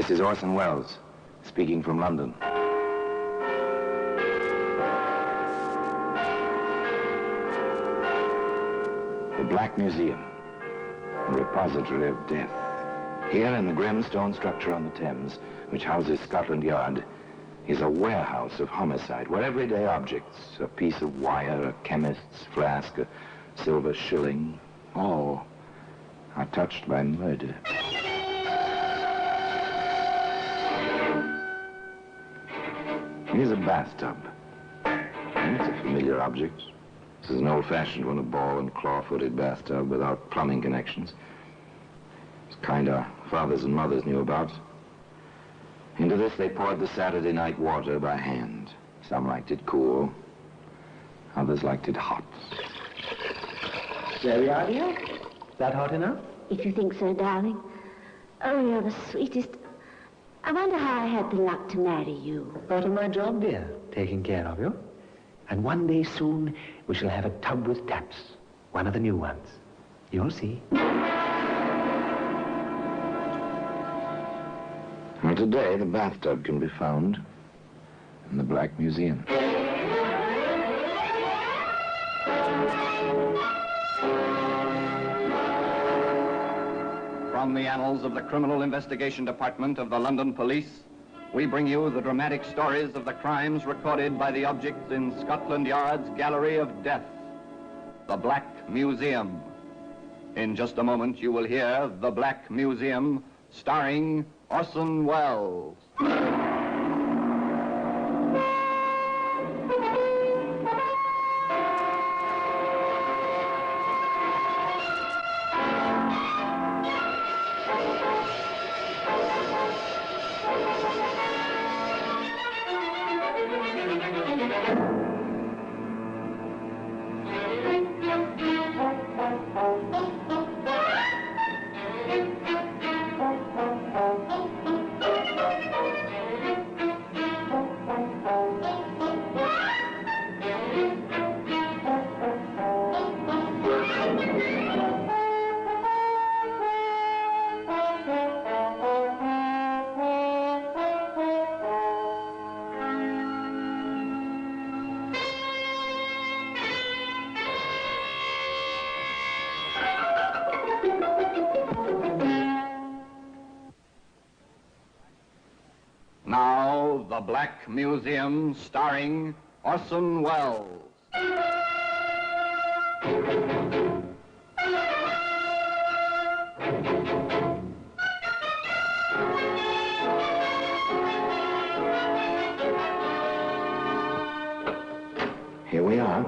This is Orson Welles, speaking from London. The Black Museum, a repository of death. Here in the grim stone structure on the Thames, which houses Scotland Yard, is a warehouse of homicide, where everyday objects, a piece of wire, a chemist's flask, a silver shilling, all are touched by murder. Here's a bathtub. It's a familiar object. This is an old-fashioned one, a ball and claw-footed bathtub without plumbing connections. It's kind our fathers and mothers knew about. Into this they poured the Saturday night water by hand. Some liked it cool. Others liked it hot. There we are, dear. That hot enough? If you think so, darling. Oh, you're the sweetest. I wonder how I had the luck to marry you. Part of my job, dear, taking care of you. And one day soon, we shall have a tub with taps. One of the new ones. You'll see. And today, the bathtub can be found in the Black Museum. From the annals of the Criminal Investigation Department of the London Police, we bring you the dramatic stories of the crimes recorded by the objects in Scotland Yard's Gallery of Death, the Black Museum. In just a moment, you will hear The Black Museum, starring Orson Welles. Now, The Black Museum, starring Orson Welles. Here we are.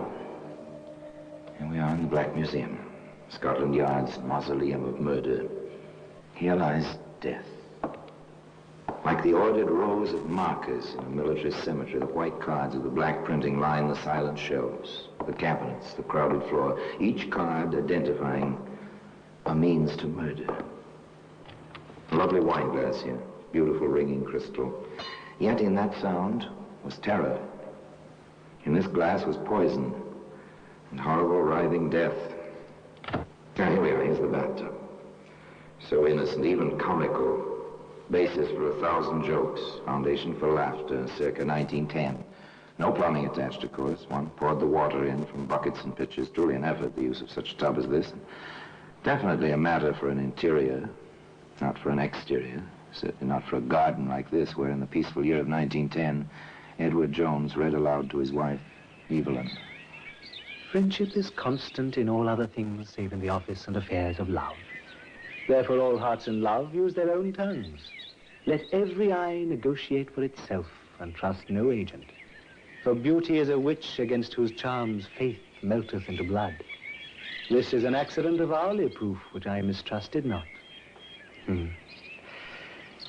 Here we are in the Black Museum, Scotland Yard's mausoleum of murder. Here lies death. Like the ordered rows of markers in a military cemetery, the white cards of the black printing line the silent shelves, the cabinets, the crowded floor, each card identifying a means to murder. A lovely wine glass here, beautiful ringing crystal. Yet in that sound was terror. In this glass was poison and horrible writhing death. Now here we are, here's the bathtub. So innocent, even comical. Basis for 1,000 jokes, foundation for laughter, circa 1910. No plumbing attached, of course. One poured the water in from buckets and pitchers. Truly an effort, the use of such a tub as this. Definitely a matter for an interior, not for an exterior. Certainly not for a garden like this, where in the peaceful year of 1910, Edward Jones read aloud to his wife, Evelyn. Friendship is constant in all other things save in the office and affairs of love. Therefore all hearts in love use their own tongues. Let every eye negotiate for itself and trust no agent. For beauty is a witch against whose charms faith melteth into blood. This is an accident of hourly proof which I mistrusted not.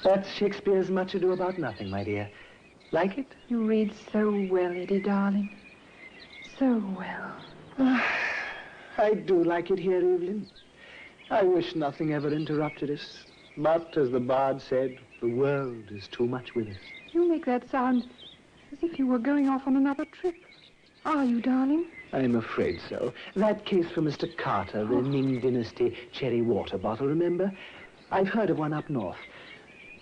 That's Shakespeare's Much Ado About Nothing, my dear. Like it? You read so well, Eddie, darling. So well. I do like it here, Evelyn. I wish nothing ever interrupted us. But, as the bard said, the world is too much with us. You make that sound as if you were going off on another trip. Are you, darling? I'm afraid so. That case for Mr. Carter, the Ming Dynasty cherry water bottle, remember? I've heard of one up north.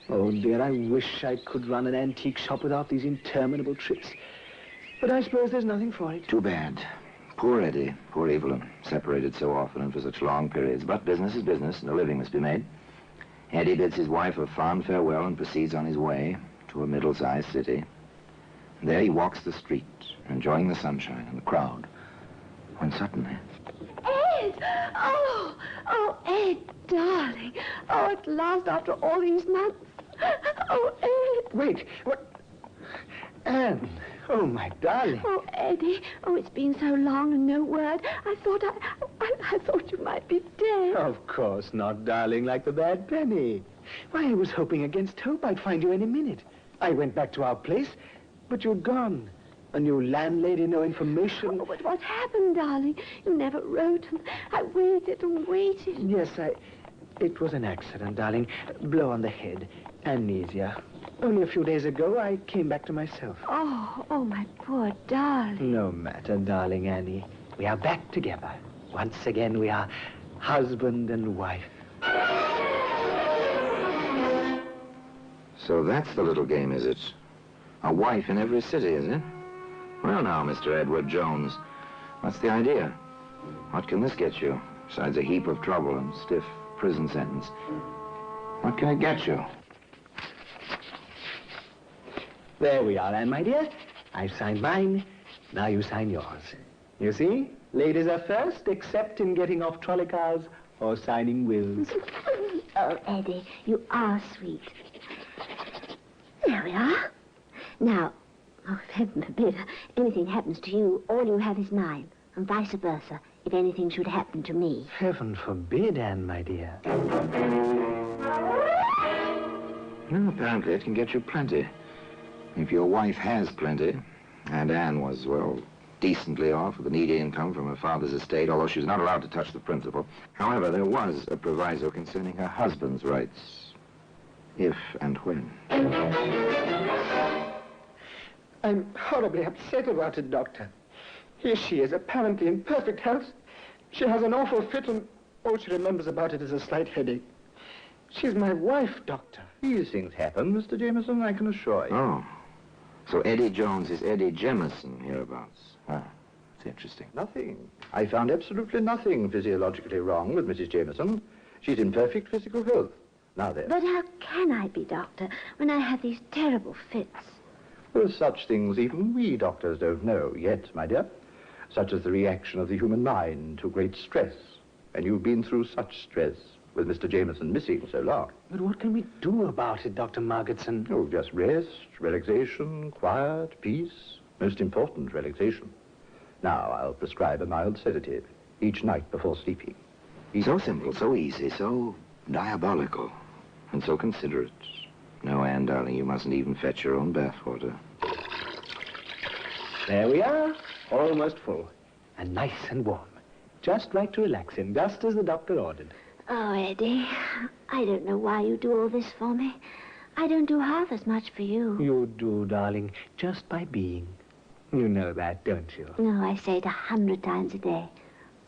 Oh, dear, I wish I could run an antique shop without these interminable trips. But I suppose there's nothing for it. Too bad. Poor Eddie, poor Evelyn, separated so often and for such long periods. But business is business, and a living must be made. Eddie bids his wife a fond farewell and proceeds on his way to a middle-sized city. And there he walks the street, enjoying the sunshine and the crowd, when suddenly... Ed! Oh, Ed, darling. Oh, at last, after all these months. Oh, Ed. Wait, what? Anne, oh, my darling. Oh, Eddie. Oh, it's been so long and no word. I thought you might be dead. Of course not, darling, like the bad penny. Why, I was hoping against hope I'd find you any minute. I went back to our place, but you'd gone. A new landlady, no information. Oh, but what happened, darling? You never wrote, and I waited and waited. Yes, it was an accident, darling. Blow on the head. Amnesia. Only a few days ago, I came back to myself. Oh, my poor darling. No matter, darling Annie. We are back together. Once again, we are husband and wife. So that's the little game, is it? A wife in every city, is it? Well, now, Mr. Edward Jones, what's the idea? What can this get you, besides a heap of trouble and stiff prison sentence? What can it get you? There we are, Anne, my dear. I've signed mine. Now you sign yours. You see? Ladies are first, except in getting off trolley cars or signing wills. Oh, Eddie, you are sweet. There we are. Now, oh, heaven forbid, anything happens to you, all you have is mine, and vice versa, if anything should happen to me. Heaven forbid, Anne, my dear. No, apparently it can get you plenty. If your wife has plenty, and Anne was, well, decently off with an needy income from her father's estate, although she was not allowed to touch the principal. However, there was a proviso concerning her husband's rights, if and when. I'm horribly upset about it, Doctor. Here she is, apparently in perfect health. She has an awful fit, and all she remembers about it is a slight headache. She's my wife, Doctor. These things happen, Mr. Jameson, I can assure you. Oh. So Eddie Jones is Eddie Jemison hereabouts. Ah, it's interesting. Nothing. I found absolutely nothing physiologically wrong with Mrs. Jameson. She's in perfect physical health. Now then. But how can I be, Doctor, when I have these terrible fits? There are such things even we doctors don't know yet, my dear. Such as the reaction of the human mind to great stress. And you've been through such stress with Mr. Jameson missing so long. But what can we do about it, Dr. Margetson? Oh, just rest, relaxation, quiet, peace. Most important, relaxation. Now, I'll prescribe a mild sedative each night before sleeping. So simple, so easy, so diabolical, and so considerate. No, Anne, darling, you mustn't even fetch your own bathwater. There we are, almost full, and nice and warm. Just right to relax in, just as the doctor ordered. Oh, Eddie, I don't know why you do all this for me. I don't do half as much for you. You do, darling, just by being. You know that, don't you? No, I say it 100 times a day.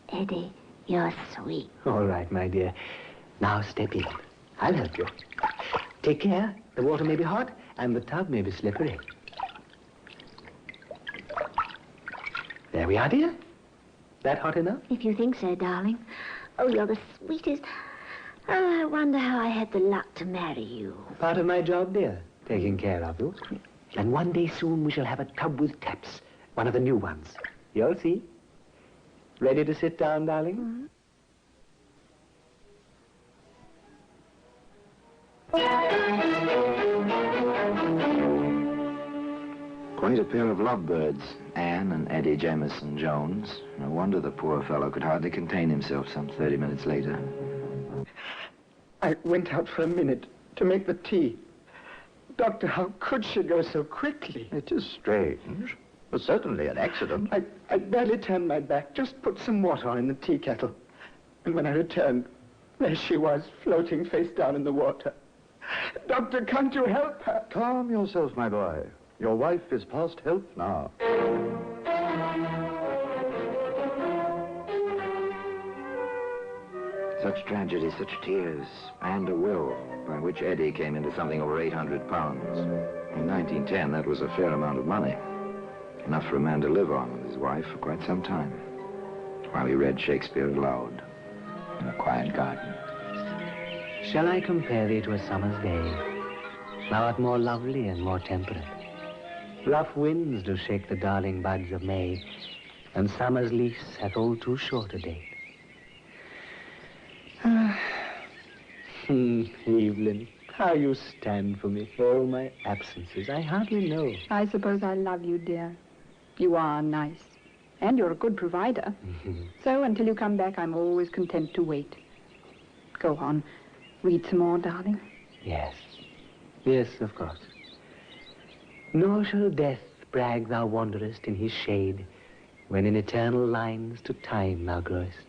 Eddie, you're sweet. All right, my dear. Now step in. I'll help you. Take care. The water may be hot, and the tub may be slippery. There we are, dear. That hot enough? If you think so, darling. Oh, you're the sweetest. Oh, I wonder how I had the luck to marry you. Part of my job, dear, taking care of you. And one day soon we shall have a tub with taps, one of the new ones. You'll see. Ready to sit down, darling? Mm-hmm. Quite a pair of lovebirds, Anne and Eddie Jemison Jones. No wonder the poor fellow could hardly contain himself some 30 minutes later. I went out for a minute to make the tea. Doctor, how could she go so quickly? It is strange, but certainly an accident. I barely turned my back, just put some water on in the tea kettle. And when I returned, there she was, floating face down in the water. Doctor, can't you help her? Calm yourself, my boy. Your wife is past help now. Such tragedy, such tears, and a will by which Eddie came into something over 800 pounds. In 1910, that was a fair amount of money. Enough for a man to live on with his wife for quite some time, while he read Shakespeare aloud in a quiet garden. Shall I compare thee to a summer's day? Thou art more lovely and more temperate. Rough winds do shake the darling buds of May, and summer's lease hath all too short a date. Evelyn, how you stand for me, all my absences. I hardly know. I suppose I love you, dear. You are nice. And you're a good provider. So until you come back, I'm always content to wait. Go on. Read some more, darling. Yes. Yes, of course. Nor shall death brag thou wanderest in his shade, when in eternal lines to time thou growest.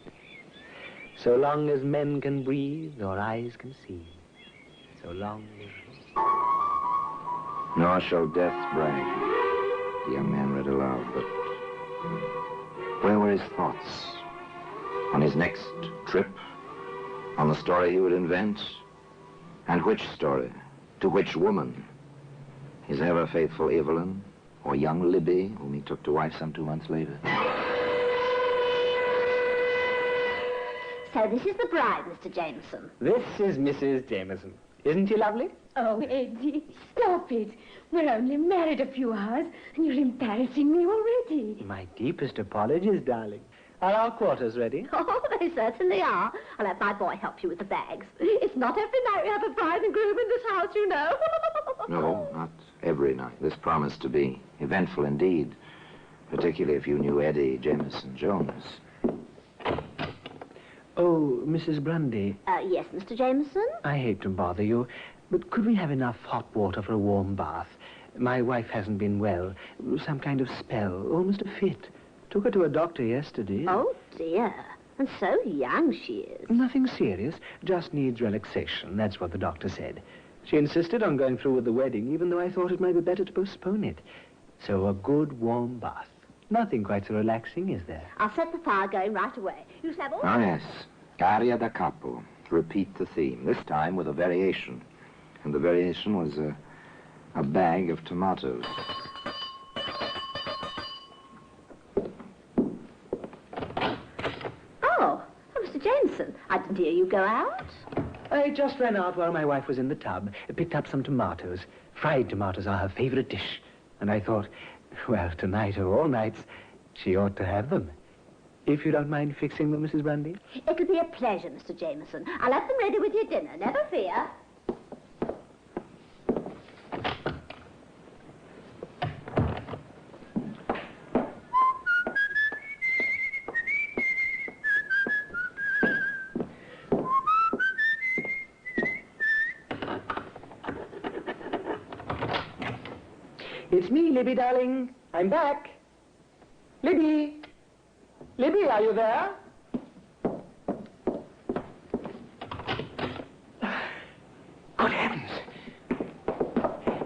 So long as men can breathe or eyes can see, so long live. Nor shall death brag, the young man read aloud, but where were his thoughts? On his next trip? On the story he would invent? And which story? To which woman? His ever-faithful Evelyn, or young Libby, whom he took to wife some 2 months later? So this is the bride, Mr. Jameson. This is Mrs. Jameson. Isn't she lovely? Oh, Eddie, stop it. We're only married a few hours, and you're embarrassing me already. My deepest apologies, darling. Are our quarters ready? Oh, they certainly are. I'll let my boy help you with the bags. It's not every night we have a bride and groom in this house, you know. No, not every night. This promised to be eventful indeed, particularly if you knew Eddie Jameson Jones. Oh, Mrs. Grundy. Yes, Mr. Jameson? I hate to bother you, but could we have enough hot water for a warm bath? My wife hasn't been well. Some kind of spell, almost a fit. Took her to a doctor yesterday. Oh, dear. And so young she is. Nothing serious, just needs relaxation. That's what the doctor said. She insisted on going through with the wedding, even though I thought it might be better to postpone it. So a good warm bath. Nothing quite so relaxing, is there? I'll set the fire going right away. You shall have all... Oh, yes. Aria da capo. Repeat the theme, this time with a variation. And the variation was a bag of tomatoes. Oh, Mr. Jameson, I didn't hear you go out. I just ran out while my wife was in the tub, picked up some tomatoes. Fried tomatoes are her favorite dish. And I thought, well, tonight or all nights, she ought to have them. If you don't mind fixing them, Mrs. Grundy. It'll be a pleasure, Mr. Jameson. I'll have them ready with your dinner, never fear. It's me, Libby, darling. I'm back. Libby! Libby, are you there? Good heavens!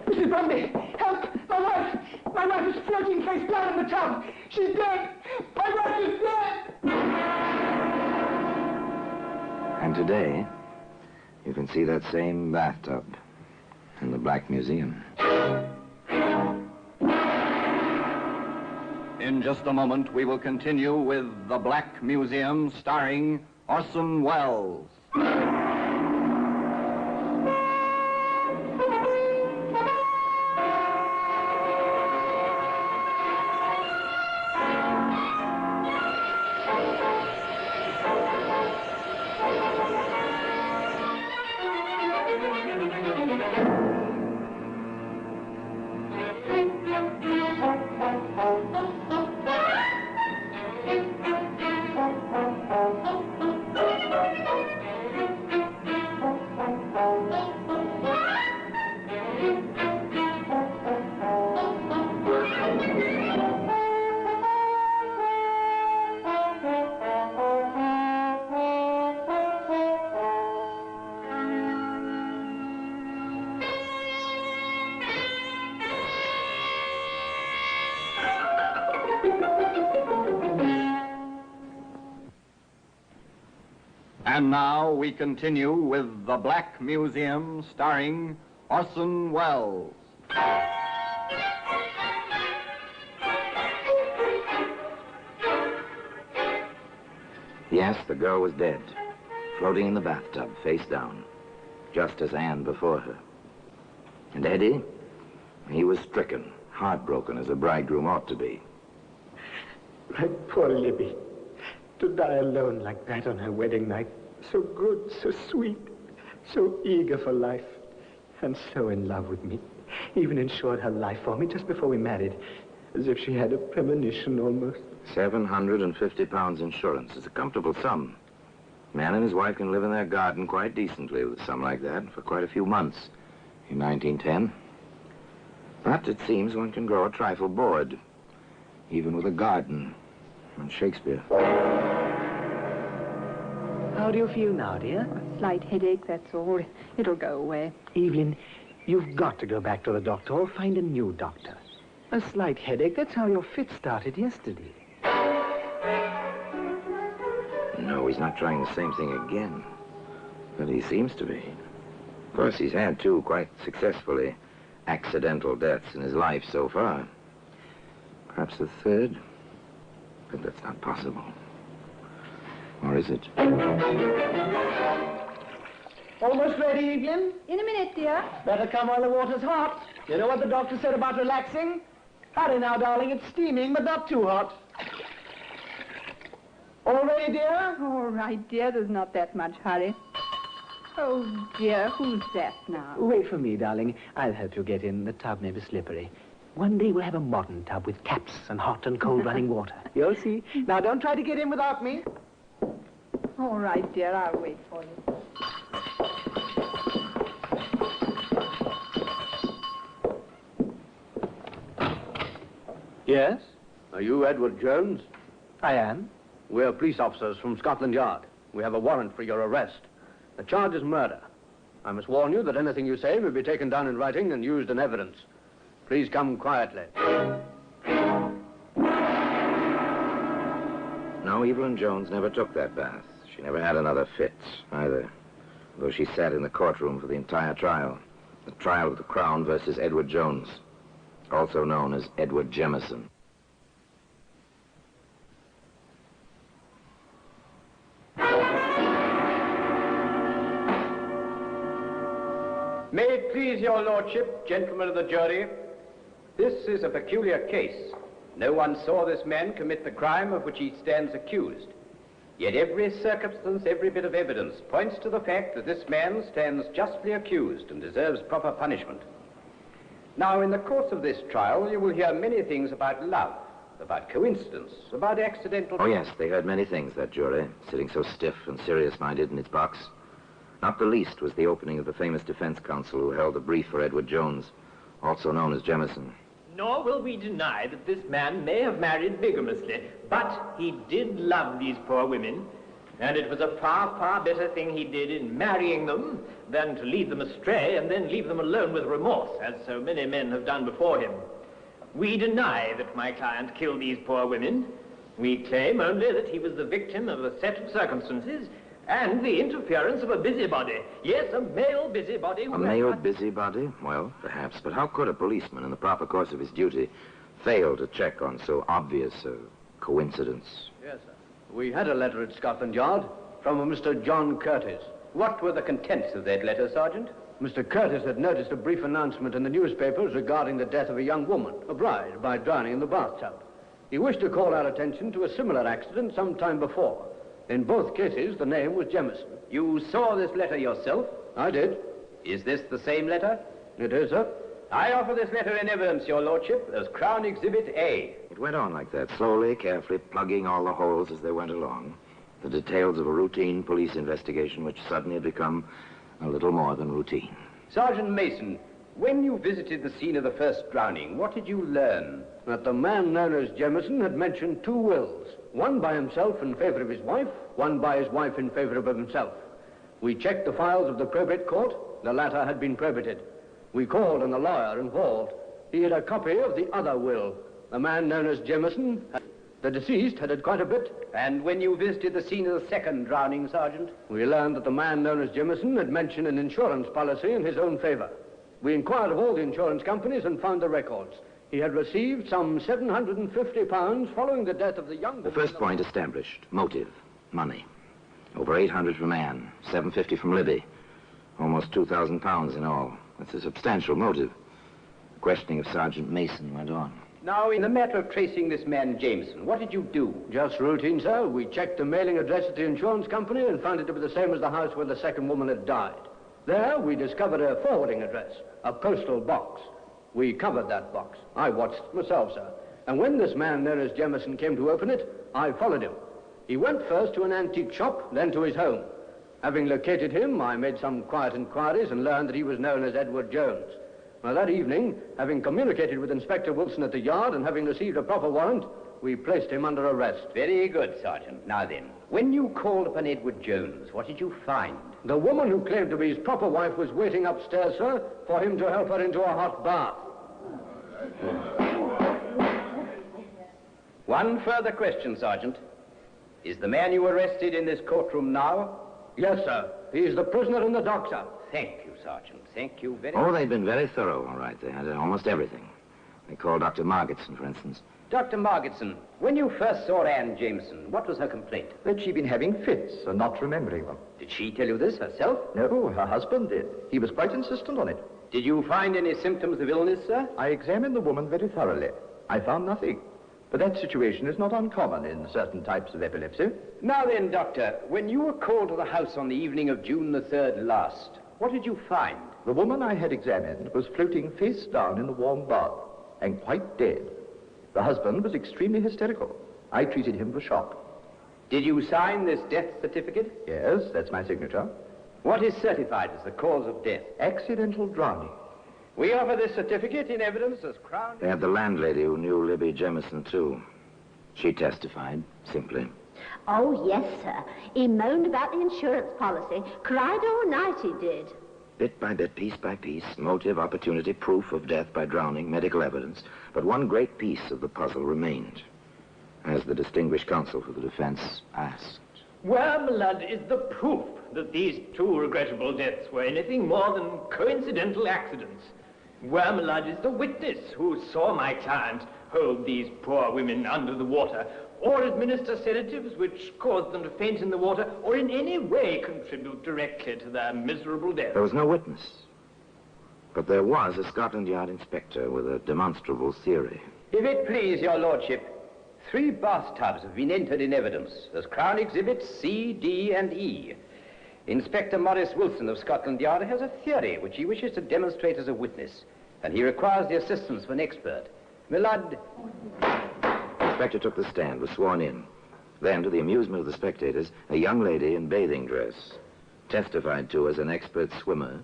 Mrs. Grundy, help! My wife! My wife is floating face down in the tub! She's dead! My wife is dead! And today, you can see that same bathtub in the Black Museum. In just a moment, we will continue with The Black Museum, starring Orson Welles. And now we continue with The Black Museum, starring Orson Welles. Yes, the girl was dead, floating in the bathtub, face down, just as Anne before her. And Eddie, he was stricken, heartbroken as a bridegroom ought to be. My poor Libby. To die alone like that on her wedding night. So good, so sweet, so eager for life, and so in love with me. Even insured her life for me just before we married, as if she had a premonition almost. £750 insurance is a comfortable sum. Man and his wife can live in their garden quite decently with a sum like that for quite a few months in 1910. But it seems one can grow a trifle bored, even with a garden and Shakespeare. How do you feel now, dear? A slight headache, that's all. It'll go away. Evelyn, you've got to go back to the doctor or find a new doctor. A slight headache, that's how your fit started yesterday. No, he's not trying the same thing again. But he seems to be. Of course, he's had two quite successfully accidental deaths in his life so far. Perhaps a third? But that's not possible. Or is it? Almost ready, Evelyn? In a minute, dear. Better come while the water's hot. You know what the doctor said about relaxing? Hurry now, darling. It's steaming, but not too hot. All ready, dear? All right, dear. There's not that much hurry. Oh, dear. Who's that now? Wait for me, darling. I'll help you get in. The tub may be slippery. One day we'll have a modern tub with taps and hot and cold running water. You'll see. Now, don't try to get in without me. All right, dear. I'll wait for you. Yes? Are you Edward Jones? I am. We're police officers from Scotland Yard. We have a warrant for your arrest. The charge is murder. I must warn you that anything you say may be taken down in writing and used in evidence. Please come quietly. No, Evelyn Jones never took that bath. She never had another fit, either. Though she sat in the courtroom for the entire trial. The trial of the Crown versus Edward Jones, also known as Edward Jemison. May it please your lordship, gentlemen of the jury, this is a peculiar case. No one saw this man commit the crime of which he stands accused. Yet every circumstance, every bit of evidence points to the fact that this man stands justly accused and deserves proper punishment. Now, in the course of this trial, you will hear many things about love, about coincidence, about accidental... Oh, yes, they heard many things, that jury, sitting so stiff and serious-minded in its box. Not the least was the opening of the famous defense counsel who held the brief for Edward Jones, also known as Jemison. Nor will we deny that this man may have married bigamously, but he did love these poor women, and it was a far, far better thing he did in marrying them than to lead them astray and then leave them alone with remorse, as so many men have done before him. We deny that my client killed these poor women. We claim only that he was the victim of a set of circumstances and the interference of a busybody. Yes, a male busybody. A male busybody? Well, perhaps. But how could a policeman, in the proper course of his duty, fail to check on so obvious a coincidence? Yes, sir. We had a letter at Scotland Yard from a Mr. John Curtis. What were the contents of that letter, Sergeant? Mr. Curtis had noticed a brief announcement in the newspapers regarding the death of a young woman, a bride, by drowning in the bathtub. He wished to call our attention to a similar accident some time before. In both cases, the name was Jemison. You saw this letter yourself? I did. Is this the same letter? It is, sir. I offer this letter in evidence, your lordship, as Crown Exhibit A. It went on like that, slowly, carefully, plugging all the holes as they went along. The details of a routine police investigation which suddenly had become a little more than routine. Sergeant Mason, when you visited the scene of the first drowning, what did you learn? That the man known as Jemison had mentioned two wills. One by himself in favor of his wife, one by his wife in favor of himself. We checked the files of the probate court. The latter had been probated. We called on the lawyer involved. He had a copy of the other will. The man known as Jemison The deceased had quite a bit. And when you visited the scene of the second drowning, Sergeant? We learned that the man known as Jameson had mentioned an insurance policy in his own favor. We inquired of all the insurance companies and found the records. He had received some £750 following the death of the young... The first point established. Motive. Money. Over 800 from Anne, 750 from Libby. Almost £2,000 in all. That's a substantial motive. The questioning of Sergeant Mason went on. Now, in the matter of tracing this man Jameson, what did you do? Just routine, sir. We checked the mailing address at the insurance company and found it to be the same as the house where the second woman had died. There, we discovered a forwarding address, a postal box. We covered that box. I watched it myself, sir. And when this man known as Jameson came to open it, I followed him. He went first to an antique shop, then to his home. Having located him, I made some quiet inquiries and learned that he was known as Edward Jones. Now, that evening, having communicated with Inspector Wilson at the yard and having received a proper warrant, we placed him under arrest. Very good, Sergeant. Now then, when you called upon Edward Jones, what did you find? The woman who claimed to be his proper wife was waiting upstairs, sir, for him to help her into a hot bath. One further question, Sergeant. Is the man you arrested in this courtroom now? Yes, sir. He is the prisoner in the dock, sir. Thank you, Sergeant. Thank you very Oh, much. they'd been very thorough, all right. They had almost everything. They called Dr. Margetson, for instance. Dr. Margetson, when you first saw Anne Jameson, what was her complaint? That she'd been having fits and not remembering them. Did she tell you this herself? No, her husband did. He was quite insistent on it. Did you find any symptoms of illness, sir? I examined the woman very thoroughly. I found nothing. But that situation is not uncommon in certain types of epilepsy. Now then, Doctor, when you were called to the house on the evening of June the 3rd last, what did you find? The woman I had examined was floating face down in the warm bath and quite dead. The husband was extremely hysterical. I treated him for shock. Did you sign this death certificate? Yes, that's my signature. What is certified as the cause of death? Accidental drowning. We offer this certificate in evidence as Crown... They had the landlady who knew Libby Jameson, too. She testified, simply. Oh, yes, sir. He moaned about the insurance policy. Cried all night, he did. Bit by bit, piece by piece, motive, opportunity, proof of death by drowning, medical evidence. But one great piece of the puzzle remained, as the distinguished counsel for the defense asked. Wormlud is the proof that these two regrettable deaths were anything more than coincidental accidents. Wormlud is the witness who saw my client hold these poor women under the water, or administer sedatives which caused them to faint in the water, or in any way contribute directly to their miserable death. There was no witness. But there was a Scotland Yard inspector with a demonstrable theory. If it please your lordship, 3 bathtubs have been entered in evidence as Crown Exhibits C, D, and E. Inspector Maurice Wilson of Scotland Yard has a theory which he wishes to demonstrate as a witness, and he requires the assistance of an expert. My lord... The inspector took the stand, was sworn in. Then, to the amusement of the spectators, a young lady in bathing dress, testified to as an expert swimmer,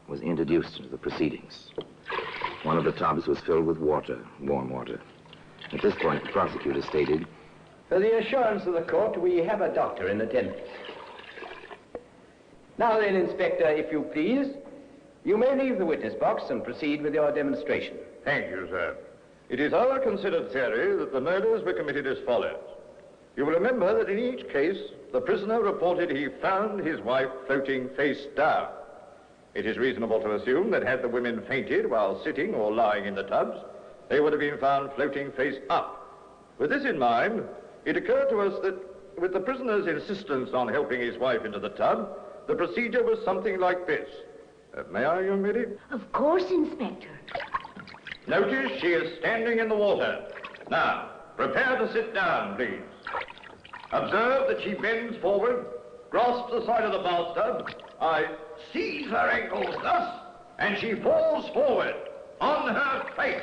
was introduced into the proceedings. One of the tubs was filled with water, warm water. At this point, the prosecutor stated, For the assurance of the court, we have a doctor in attendance. Now then, Inspector, if you please, you may leave the witness box and proceed with your demonstration. Thank you, sir. It is our considered theory that the murders were committed as follows. You will remember that in each case, the prisoner reported he found his wife floating face down. It is reasonable to assume that had the women fainted while sitting or lying in the tubs, they would have been found floating face up. With this in mind, it occurred to us that with the prisoner's insistence on helping his wife into the tub, the procedure was something like this. May I, young lady? Of course, Inspector. Notice she is standing in the water. Now, prepare to sit down, please. Observe that she bends forward, grasps the side of the bathtub. I seize her ankles thus, and she falls forward on her face.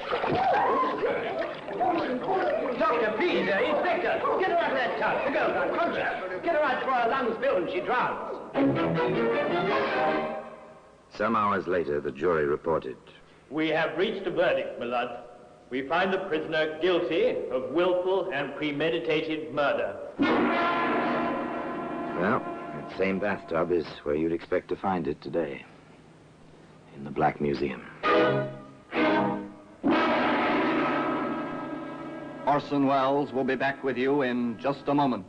Doctor, please, Inspector, get her out of that tub. The girl's unconscious. Get her out before her lungs fill and she drowns. Some hours later, the jury reported. We have reached a verdict, my lord. We find the prisoner guilty of willful and premeditated murder. Well, that same bathtub is where you'd expect to find it today. In the Black Museum. All Orson Welles will be back with you in just a moment.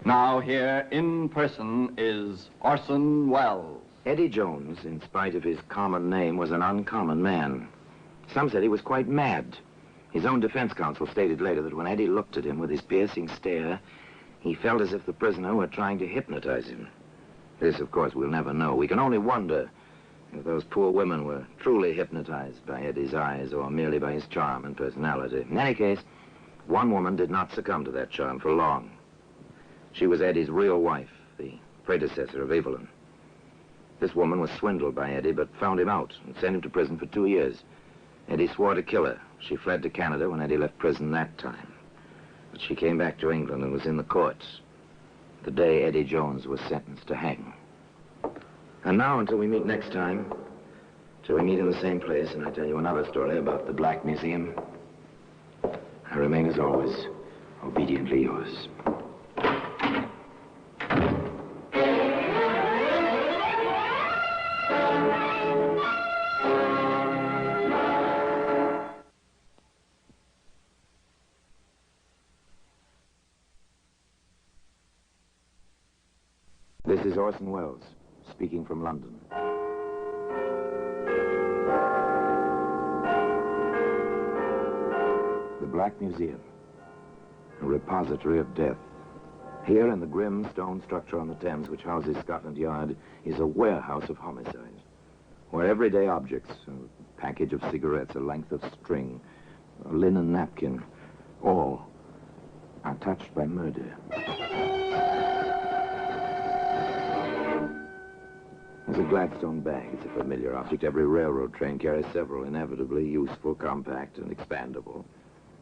Now here in person is Orson Welles. Eddie Jones, in spite of his common name, was an uncommon man. Some said he was quite mad. His own defense counsel stated later that when Eddie looked at him with his piercing stare, he felt as if the prisoner were trying to hypnotize him. This, of course, we'll never know. We can only wonder if those poor women were truly hypnotized by Eddie's eyes or merely by his charm and personality. In any case, one woman did not succumb to that charm for long. She was Eddie's real wife, the predecessor of Evelyn. This woman was swindled by Eddie, but found him out and sent him to prison for 2 years. Eddie swore to kill her. She fled to Canada when Eddie left prison that time. But she came back to England and was in the courts the day Eddie Jones was sentenced to hang. And now, until we meet next time, till we meet in the same place and I tell you another story about the Black Museum, I remain, as always, obediently yours. This is Orson Welles, speaking from London. The Black Museum, a repository of death. Here in the grim stone structure on the Thames, which houses Scotland Yard, is a warehouse of homicide, where everyday objects, a package of cigarettes, a length of string, a linen napkin, all are touched by murder. There's a Gladstone bag. It's a familiar object. Every railroad train carries several, inevitably useful, compact, and expandable.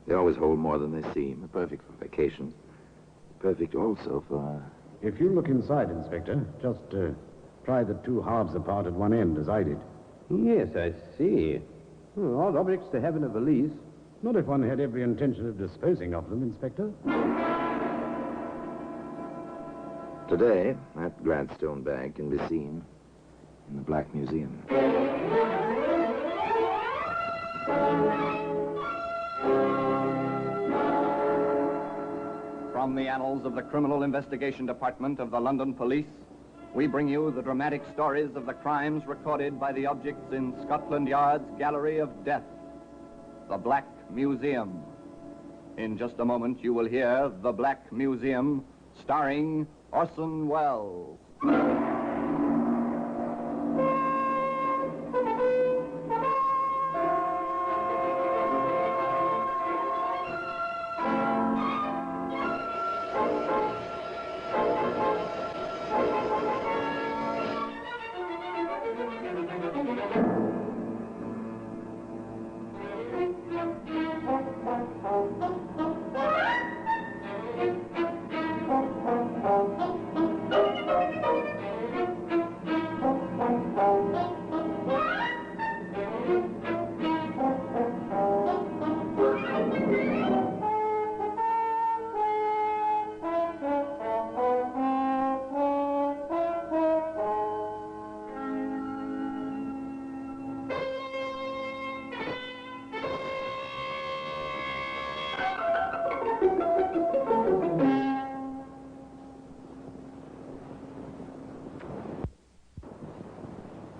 They always hold more than they seem. Perfect for vacation. Perfect also for... If you look inside, Inspector, just pry the two halves apart at one end, as I did. Yes, I see. Odd objects to have in a valise. Not if one had every intention of disposing of them, Inspector. Today, that Gladstone bag can be seen in the Black Museum. From the annals of the Criminal Investigation Department of the London Police, we bring you the dramatic stories of the crimes recorded by the objects in Scotland Yard's Gallery of Death, the Black Museum. In just a moment, you will hear The Black Museum, starring Orson Welles.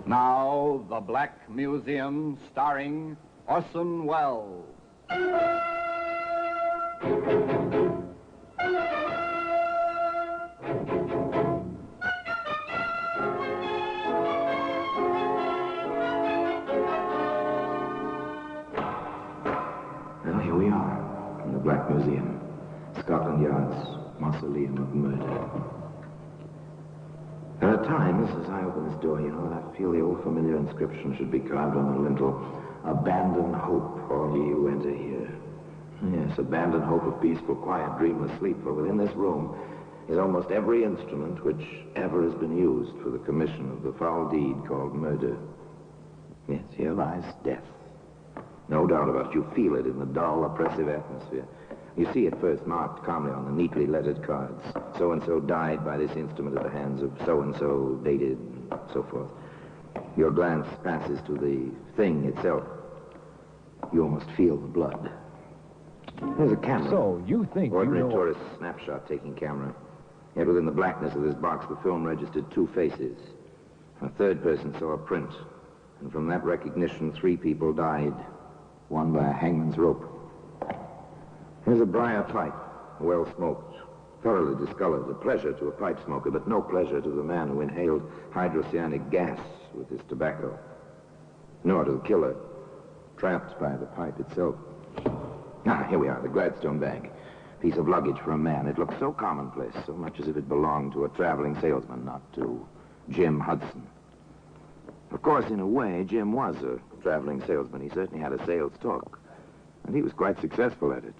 Now, The Black Museum, starring Orson Welles. in the Black Museum, Scotland Yard's mausoleum of murder. There are times, as I open this door, that I feel the old familiar inscription should be carved on the lintel. Abandon hope, all ye who enter here. Yes, abandon hope of peaceful, quiet, dreamless sleep, for within this room is almost every instrument which ever has been used for the commission of the foul deed called murder. Yes, here lies death. No doubt about it. You feel it in the dull, oppressive atmosphere. You see it first marked calmly on the neatly lettered cards. So-and-so died by this instrument at the hands of so-and-so, dated, and so forth. Your glance passes to the thing itself. You almost feel the blood. There's a camera. So, you think Ordinary tourist snapshot-taking camera. Yet within the blackness of this box, the film registered two faces. A third person saw a print. And from that recognition, 3 people died. One by a hangman's rope. Here's a briar pipe, well smoked, thoroughly discolored. A pleasure to a pipe smoker, but no pleasure to the man who inhaled hydrocyanic gas with his tobacco. Nor to the killer, trapped by the pipe itself. Here we are, the Gladstone bag. Piece of luggage for a man. It looked so commonplace, so much as if it belonged to a traveling salesman, not to Jim Hudson. Of course, in a way, Jim was a traveling salesman. He certainly had a sales talk, and he was quite successful at it.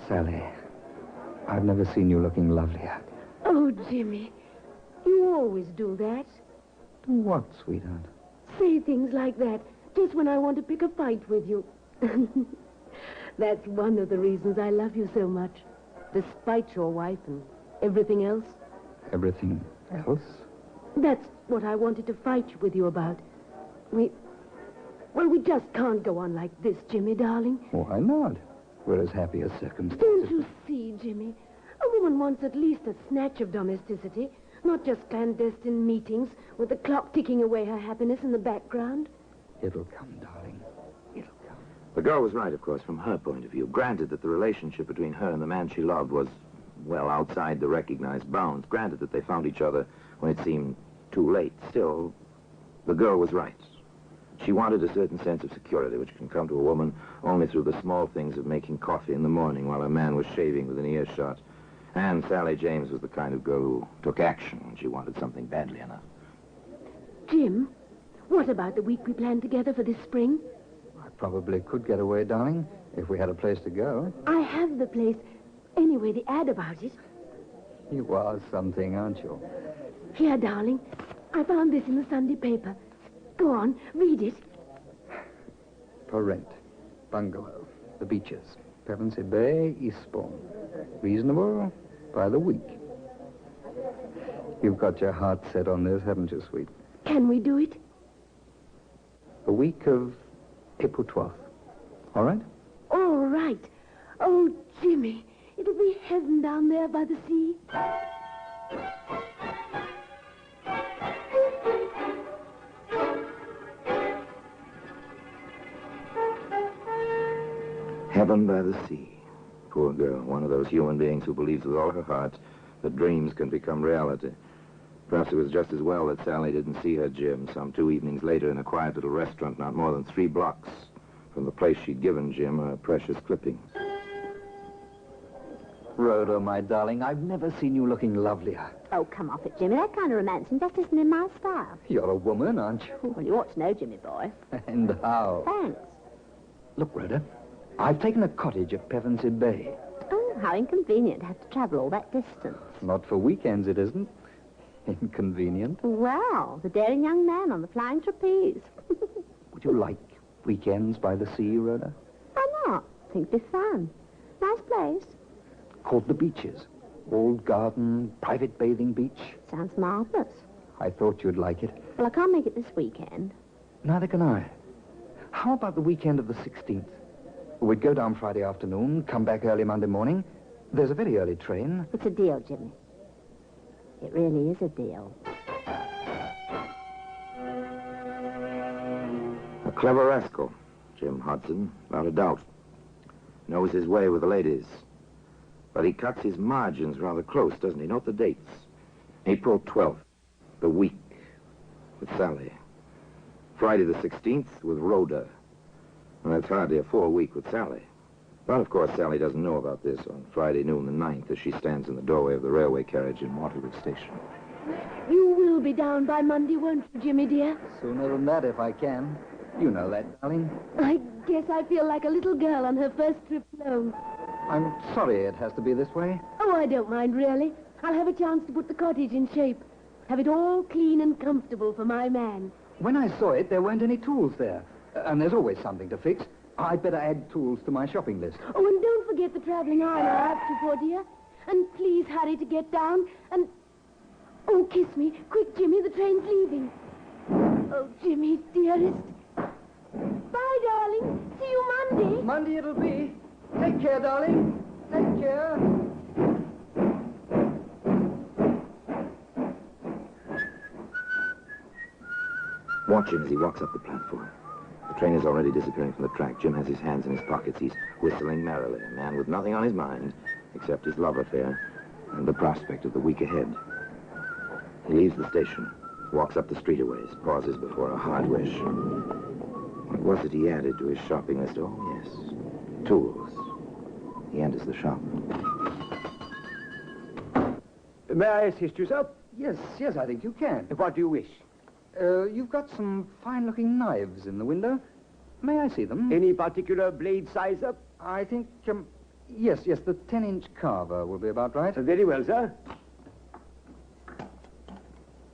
Sally, I've never seen you looking lovelier. Oh, Jimmy, you always do that. Do what, sweetheart? Say things like that just when I want to pick a fight with you. That's one of the reasons I love you so much. Despite your wife and everything else. Everything else? That's what I wanted to fight with you about. We just can't go on like this, Jimmy, darling. Why not? We're as happy as circumstances. Don't you see, Jimmy? A woman wants at least a snatch of domesticity, not just clandestine meetings with the clock ticking away her happiness in the background. It'll come, darling. It'll come. The girl was right, of course, from her point of view. Granted that the relationship between her and the man she loved was, well, outside the recognized bounds. Granted that they found each other when it seemed too late. Still, the girl was right. She wanted a certain sense of security, which can come to a woman only through the small things of making coffee in the morning while a man was shaving within earshot. And Sally James was the kind of girl who took action when she wanted something badly enough. Jim, what about the week we planned together for this spring? I probably could get away, darling, if we had a place to go. I have the place. Anyway, the ad about it. You are something, aren't you? Here, darling. I found this in the Sunday paper. Go on, read it. For rent. Bungalow. The Beaches. Pevensey Bay, Eastbourne. Reasonable by the week. You've got your heart set on this, haven't you, sweet? Can we do it? The week of April 12th. All right? All right. Oh, Jimmy, it'll be heaven down there by the sea. Heaven by the sea. Poor girl, one of those human beings who believes with all her heart that dreams can become reality. Perhaps it was just as well that Sally didn't see her Jim some 2 evenings later in a quiet little restaurant not more than 3 blocks from the place she'd given Jim her precious clippings. Rhoda, my darling, I've never seen you looking lovelier. Oh, come off it, Jimmy. That kind of romancing just isn't in my style. You're a woman, aren't you? Well, you ought to know, Jimmy boy. And how? Thanks. Look, Rhoda, I've taken a cottage at Pevensey Bay. Oh, how inconvenient to have to travel all that distance. Not for weekends, it isn't. Inconvenient. Well, the daring young man on the flying trapeze. Would you like weekends by the sea, Rhoda? Why not? Think it'd be fun. Nice place. Called the Beaches. Old garden, private bathing beach. Sounds marvelous. I thought you'd like it. Well, I can't make it this weekend. Neither can I. How about the weekend of the 16th? We'd go down Friday afternoon, come back early Monday morning. There's a very early train. It's a deal, Jimmy. It really is a deal. A clever rascal, Jim Hudson, without a doubt. Knows his way with the ladies. But he cuts his margins rather close, doesn't he? Note the dates. April 12th, the week, with Sally. Friday the 16th, with Rhoda. And that's hardly a 4 week with Sally. But, of course, Sally doesn't know about this on Friday noon the 9th as she stands in the doorway of the railway carriage in Waterloo Station. You will be down by Monday, won't you, Jimmy, dear? Sooner than that, if I can. You know that, darling. I guess I feel like a little girl on her first trip alone. I'm sorry it has to be this way. Oh, I don't mind, really. I'll have a chance to put the cottage in shape. Have it all clean and comfortable for my man. When I saw it, there weren't any tools there. And there's always something to fix. I'd better add tools to my shopping list. Oh, and don't forget the traveling iron I asked you for, dear. And please hurry to get down. And... Oh, kiss me. Quick, Jimmy, the train's leaving. Oh, Jimmy, dearest. Bye, darling. See you Monday. Monday it'll be. Take care, darling. Take care. Watch him as he walks up the platform. The train is already disappearing from the track. Jim has his hands in his pockets. He's whistling merrily, a man with nothing on his mind except his love affair and the prospect of the week ahead. He leaves the station, walks up the street a ways, pauses before a hard wish. What was it he added to his shopping list? Oh, yes, tools. He enters the shop. May I assist you, sir? Yes, I think you can. What do you wish? You've got some fine-looking knives in the window. May I see them? Any particular blade size, sir? I think, yes, the 10-inch carver will be about right. Very well, sir.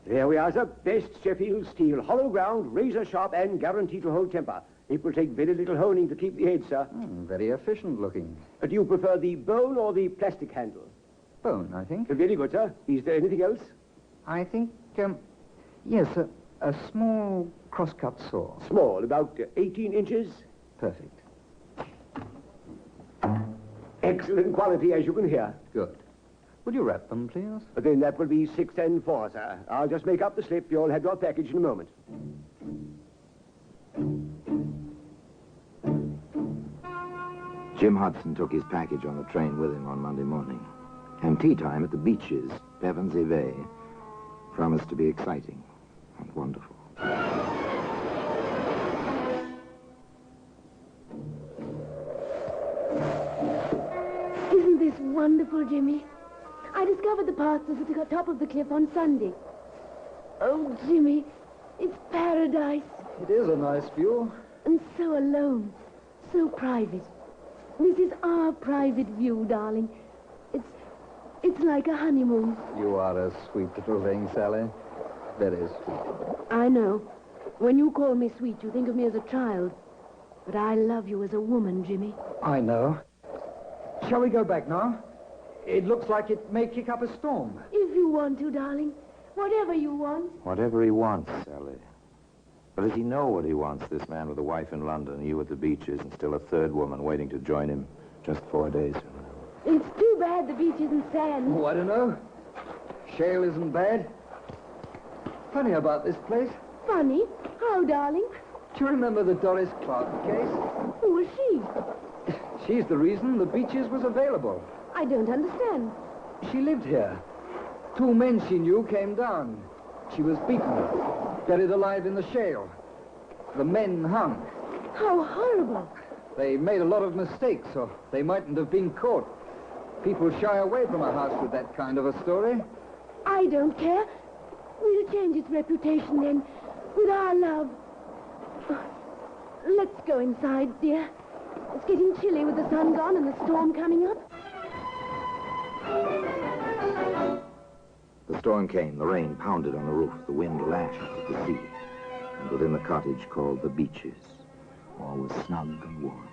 There we are, sir. Best Sheffield steel, hollow ground, razor sharp, and guaranteed to hold temper. It will take very little honing to keep the edge, sir. Very efficient looking. Do you prefer the bone or the plastic handle? Bone, I think. Very good, sir. Is there anything else? I think, yes, a small cross-cut saw. Small, about 18 inches. Perfect. Excellent quality, as you can hear. Good. Would you wrap them, please? Then that will be 6 and 4, sir. I'll just make up the slip. You'll have your package in a moment. Jim Hudson took his package on the train with him on Monday morning. And tea time at the beaches, Pevensey promised to be exciting and wonderful. Isn't this wonderful, Jimmy? I discovered the pastures at the top of the cliff on Sunday. Oh, Jimmy, it's paradise. It is a nice view. And so alone, so private. This is our private view, darling. It's like a honeymoon. You are a sweet little thing, Sally. Very sweet. I know. When you call me sweet, you think of me as a child. But I love you as a woman, Jimmy. I know. Shall we go back now? It looks like it may kick up a storm. If you want to, darling. Whatever you want. Whatever he wants, Sally. But does he know what he wants, this man with a wife in London, you at the beaches, and still a third woman waiting to join him just 4 days from now? It's too bad the beach isn't sand. Oh, I don't know. Shale isn't bad. Funny about this place. Funny? How, darling? Do you remember the Doris Clark case? Who was she? She's the reason the beaches was available. I don't understand. She lived here. 2 men she knew came down. She was beaten, buried alive in the shale. The men hung. How horrible. They made a lot of mistakes, so they mightn't have been caught. People shy away from a house with that kind of a story. I don't care. We'll change its reputation then, with our love. Let's go inside, dear. It's getting chilly with the sun gone and the storm coming up. The storm came. The rain pounded on the roof. The wind lashed at the sea. And within the cottage called the beaches, all was snug and warm.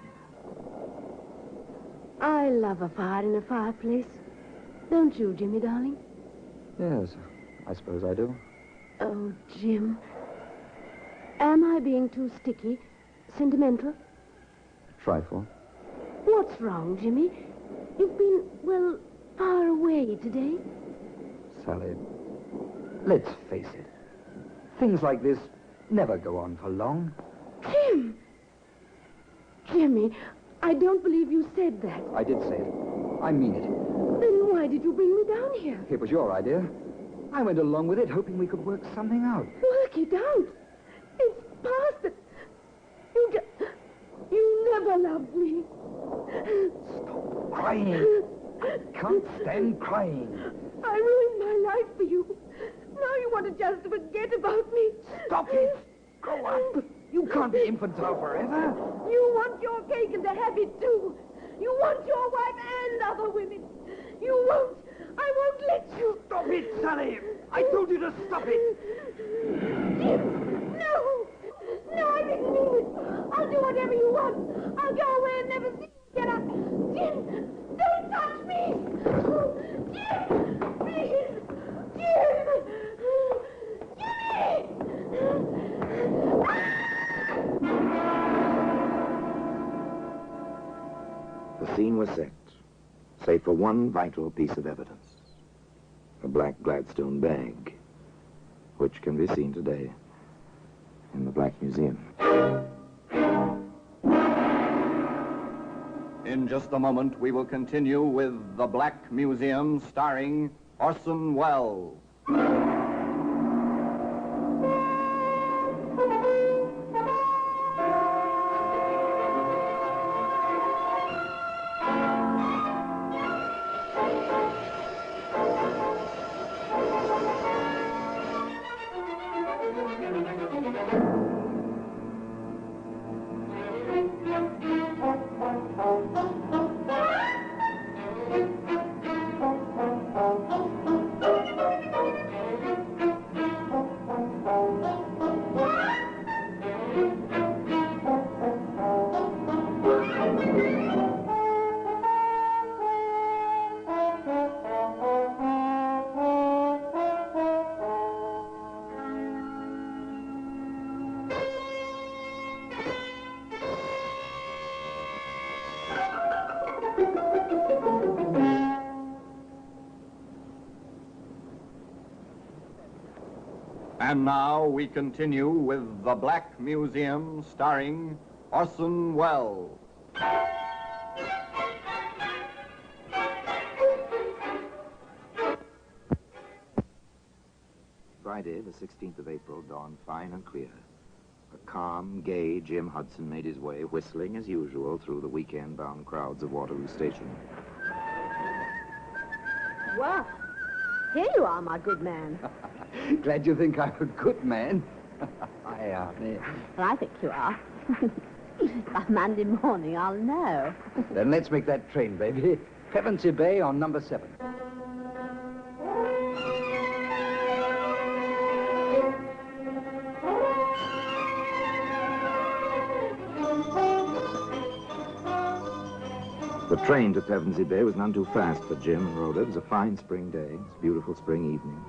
I love a fire in a fireplace. Don't you, Jimmy, darling? Yes, I suppose I do. Oh, Jim. Am I being too sticky? Sentimental? A trifle. What's wrong, Jimmy? You've been, well, far away today. Sally, let's face it. Things like this never go on for long. Jim! Jimmy, I don't believe you said that. I did say it. I mean it. Then why did you bring me down here? It was your idea. I went along with it, hoping we could work something out. Work it out? It's past it. You never loved me. crying. I can't stand crying. I ruined my life for you. Now you want to just forget about me. Stop it. Grow up. You can't be infantile forever. You want your cake and to have it too. You want your wife and other women. You won't. I won't let you. Stop it, Sally. I told you to stop it. Jim, no. No, I didn't mean it. I'll do whatever you want. I'll go away and never see you again. Jim, don't touch me. Jim, please. Jim. The scene was set, save for one vital piece of evidence. A black Gladstone bag, which can be seen today in the Black Museum. In just a moment, we will continue with The Black Museum, starring Orson Welles. And now we continue with The Black Museum, starring Orson Welles. Friday, the 16th of April, dawned fine and clear. A calm, gay Jim Hudson made his way, whistling as usual, through the weekend-bound crowds of Waterloo Station. Well, here you are, my good man. Glad you think I'm a good man. Well, I think you are. By Monday morning, I'll know. Then let's make that train, baby. Pevensey Bay on number 7. The train to Pevensey Bay was none too fast for Jim and Rhoda. It was a fine spring day. It was a beautiful spring evening.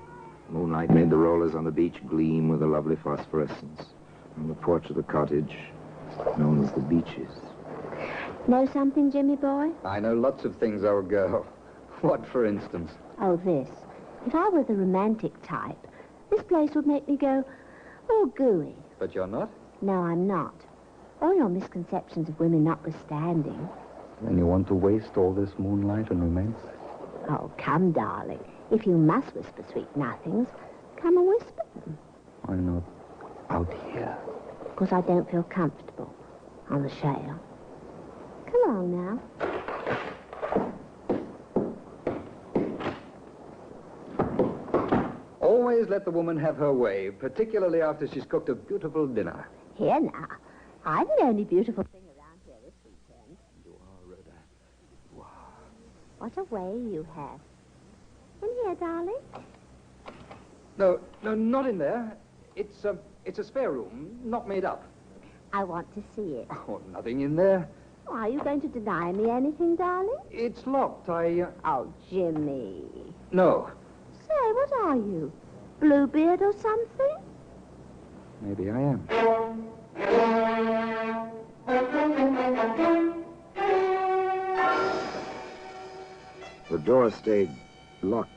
Moonlight made the rollers on the beach gleam with a lovely phosphorescence. On the porch of the cottage, known as the Beaches. Know something, Jimmy boy? I know lots of things, old girl. What, for instance? Oh, this. If I were the romantic type, this place would make me go, oh, gooey. But you're not? No, I'm not. All your misconceptions of women notwithstanding. Then you want to waste all this moonlight and romance? Oh, come, darling. If you must whisper sweet nothings, come and whisper them. Why not out here? Because I don't feel comfortable on the shale. Come along now. Always let the woman have her way, particularly after she's cooked a beautiful dinner. Here now. I'm the only beautiful thing around here this weekend. You are, Rhoda. You are. What a way you have. In here, darling. No, not in there. It's a spare room, not made up. I want to see it. Oh, nothing in there. Oh, are you going to deny me anything, darling? It's locked. Oh, Jimmy. No. Say, what are you? Bluebeard or something? Maybe I am. The door stayed locked.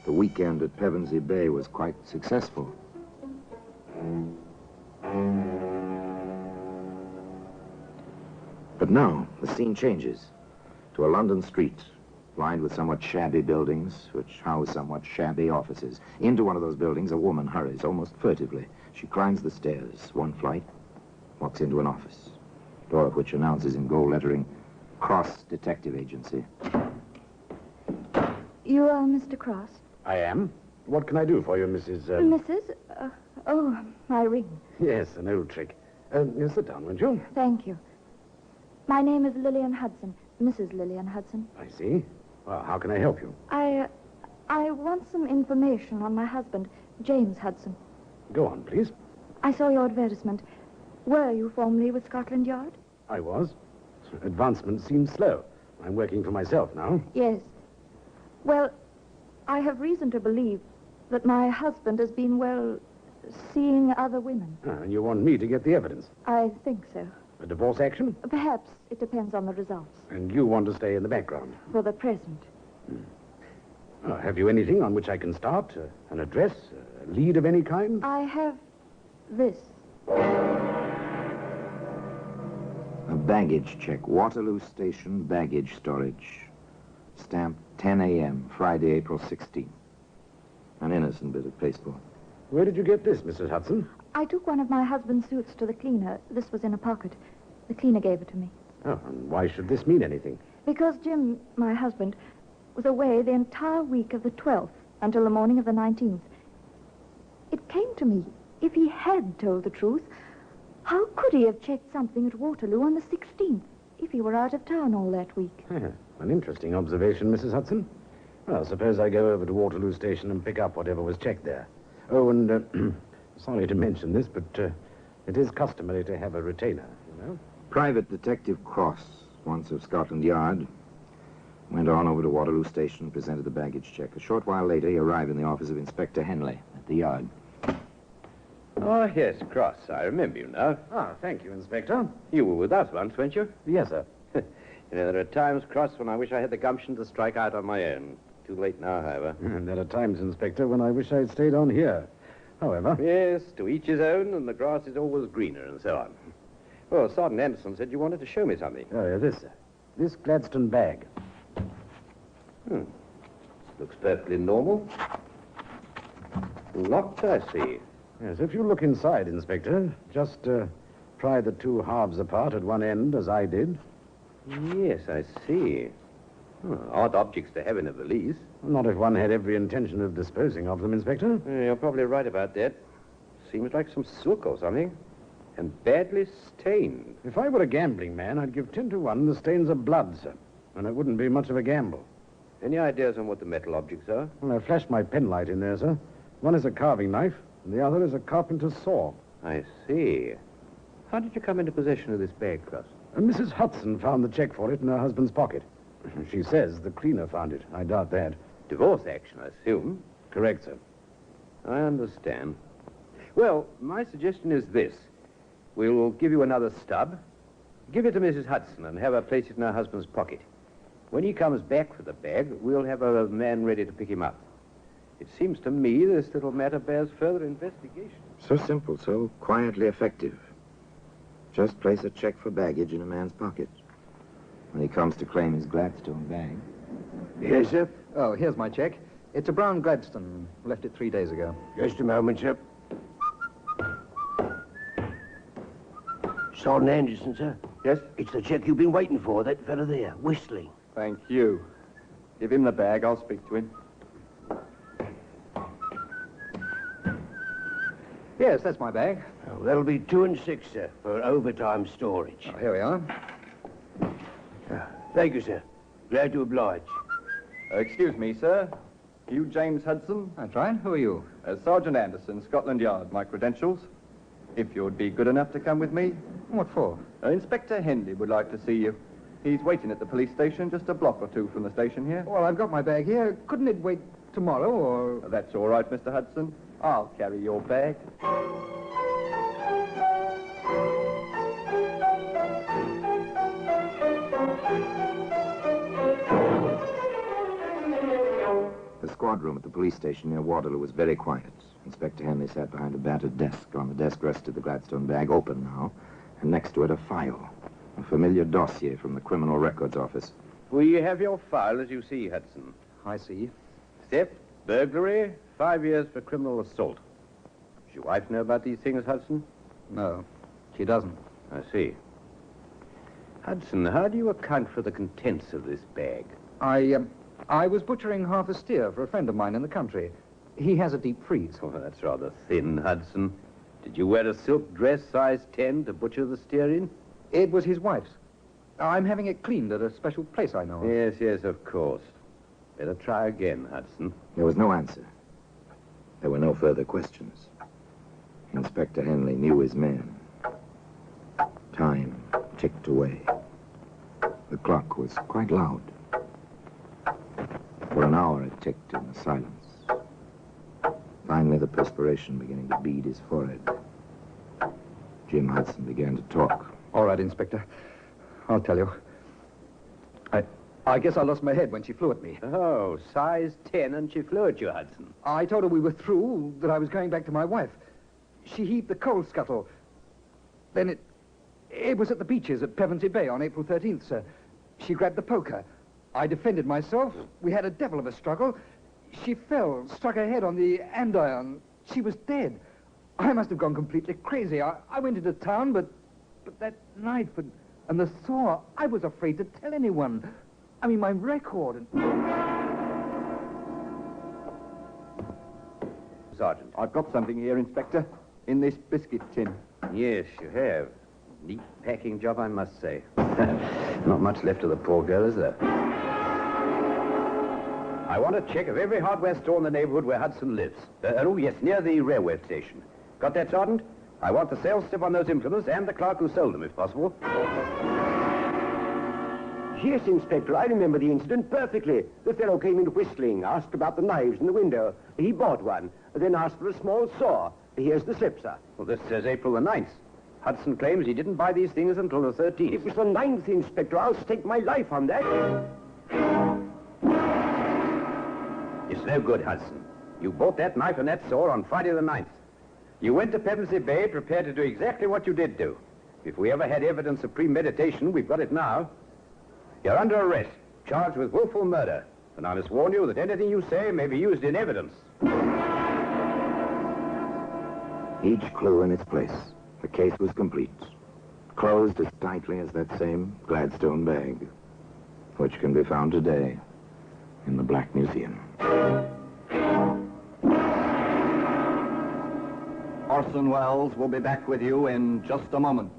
The weekend at Pevensey Bay was quite successful. But now, the scene changes to a London street lined with somewhat shabby buildings which house somewhat shabby offices. Into one of those buildings, a woman hurries, almost furtively. She climbs the stairs, one flight, walks into an office, door of which announces in gold lettering, Cross Detective Agency. You are Mr. Cross? I am. What can I do for you, Mrs. Mrs.? My ring. Yes, an old trick. Sit down, won't you? Thank you. My name is Lillian Hudson, Mrs. Lillian Hudson. I see. Well, how can I help you? I want some information on my husband, James Hudson. Go on, please. I saw your advertisement. Were you formerly with Scotland Yard? I was. Advancement seems slow. I'm working for myself now. Yes. Well, I have reason to believe that my husband has been, seeing other women. And you want me to get the evidence? I think so. A divorce action? Perhaps it depends on the results. And you want to stay in the background? For the present. Have you anything on which I can start? An address? A lead of any kind? I have this. A baggage check. Waterloo Station baggage storage. Stamped 10 a.m., Friday, April 16th. An innocent bit of pasteboard. Where did you get this, Mrs. Hudson? I took one of my husband's suits to the cleaner. This was in a pocket. The cleaner gave it to me. Oh, and why should this mean anything? Because Jim, my husband, was away the entire week of the 12th until the morning of the 19th. It came to me, if he had told the truth, how could he have checked something at Waterloo on the 16th if he were out of town all that week? An interesting observation, Mrs. Hudson. Well, suppose I go over to Waterloo Station and pick up whatever was checked there. Oh, and sorry to mention this, but it is customary to have a retainer, you know. Private Detective Cross, once of Scotland Yard, went on over to Waterloo Station and presented the baggage check. A short while later, he arrived in the office of Inspector Henley at the yard. Oh, yes, Cross. I remember you now. Ah, thank you, Inspector. You were with us once, weren't you? Yes, sir. There are times, Cross, when I wish I had the gumption to strike out on my own. Too late now, however. And there are times, Inspector, when I wish I'd stayed on here. However... Yes, to each his own, and the grass is always greener, and so on. Well, Sergeant Anderson said you wanted to show me something. Oh, yeah, this, sir. This Gladstone bag. Looks perfectly normal. Locked, I see. Yes, if you look inside, Inspector, just pry the two halves apart at one end, as I did. Yes, I see. Odd objects to have in a valise. Not if one had every intention of disposing of them, Inspector. You're probably right about that. Seems like some silk or something. And badly stained. If I were a gambling man, I'd give 10 to 1 the stains are blood, sir. And it wouldn't be much of a gamble. Any ideas on what the metal objects are? Well, I flashed my penlight in there, sir. One is a carving knife, and the other is a carpenter's saw. I see. How did you come into possession of this bag, Cross? Mrs. Hudson found the check for it in her husband's pocket. She says the cleaner found it. I doubt that. Divorce action, I assume. Correct, sir. I understand. Well, my suggestion is this. We'll give you another stub. Give it to Mrs. Hudson and have her place it in her husband's pocket. When he comes back for the bag, we'll have a man ready to pick him up. It seems to me this little matter bears further investigation. So simple, so quietly effective. Just place a check for baggage in a man's pocket. When he comes to claim his Gladstone bag. Yes, sir? Oh, here's my check. It's a brown Gladstone. Left it 3 days ago. Just a moment, sir. Sergeant Anderson, sir? Yes? It's the check you've been waiting for, that fella there, whistling. Thank you. Give him the bag. I'll speak to him. Yes, that's my bag. Oh, that'll be 2 and 6, sir, for overtime storage. Oh, here we are. Thank you, sir. Glad to oblige. Excuse me, sir. You James Hudson? That's right. Who are you? Sergeant Anderson, Scotland Yard. My credentials. If you'd be good enough to come with me. What for? Inspector Henley would like to see you. He's waiting at the police station just a block or two from the station here. Well, I've got my bag here. Couldn't it wait tomorrow, or... That's all right, Mr. Hudson. I'll carry your bag. The squad room at the police station near Waterloo was very quiet. Inspector Henley sat behind a battered desk. On the desk rested the Gladstone bag, open now, and next to it a file. A familiar dossier from the Criminal Records Office. We have your file, as you see, Hudson. I see. Theft, burglary, 5 years for criminal assault. Does your wife know about these things, Hudson? No, she doesn't. I see. Hudson, how do you account for the contents of this bag? I was butchering half a steer for a friend of mine in the country. He has a deep freeze. Oh, that's rather thin, Hudson. Did you wear a silk dress size 10 to butcher the steer in? It was his wife's. I'm having it cleaned at a special place I know of. Yes, yes, of course. Better try again, Hudson. There was no answer. There were no further questions. Inspector Henley knew his man. Time ticked away. The clock was quite loud. For an hour it ticked in the silence. Finally, the perspiration beginning to bead his forehead. Jim Hudson began to talk. All right, Inspector. I'll tell you. I guess I lost my head when she flew at me. Oh, size 10 and she flew at you, Hudson. I told her we were through, that I was going back to my wife. She heaved the coal scuttle. Then it was at the beaches at Pevensey Bay on April 13th, sir. She grabbed the poker. I defended myself. We had a devil of a struggle. She fell, struck her head on the andiron. She was dead. I must have gone completely crazy. I went into town, but that knife and the saw, I was afraid to tell anyone. I mean, my record. Sergeant. I've got something here, Inspector, in this biscuit tin. Yes, you have. Neat packing job, I must say. Not much left of the poor girl, is there? I want a check of every hardware store in the neighborhood where Hudson lives. Oh, yes, near the railway station. Got that, Sergeant? I want the sales slip on those implements and the clerk who sold them, if possible. Yes, Inspector, I remember the incident perfectly. The fellow came in whistling, asked about the knives in the window. He bought one, then asked for a small saw. Here's the slip, sir. Well, this says April the 9th. Hudson claims he didn't buy these things until the 13th. It was the 9th, Inspector. I'll stake my life on that. It's no good, Hudson. You bought that knife and that saw on Friday the 9th. You went to Pevensey Bay prepared to do exactly what you did do. If we ever had evidence of premeditation, we've got it now. You're under arrest, charged with willful murder. And I must warn you that anything you say may be used in evidence. Each clue in its place. The case was complete. Closed as tightly as that same Gladstone bag, which can be found today in the Black Museum. Orson Welles will be back with you in just a moment.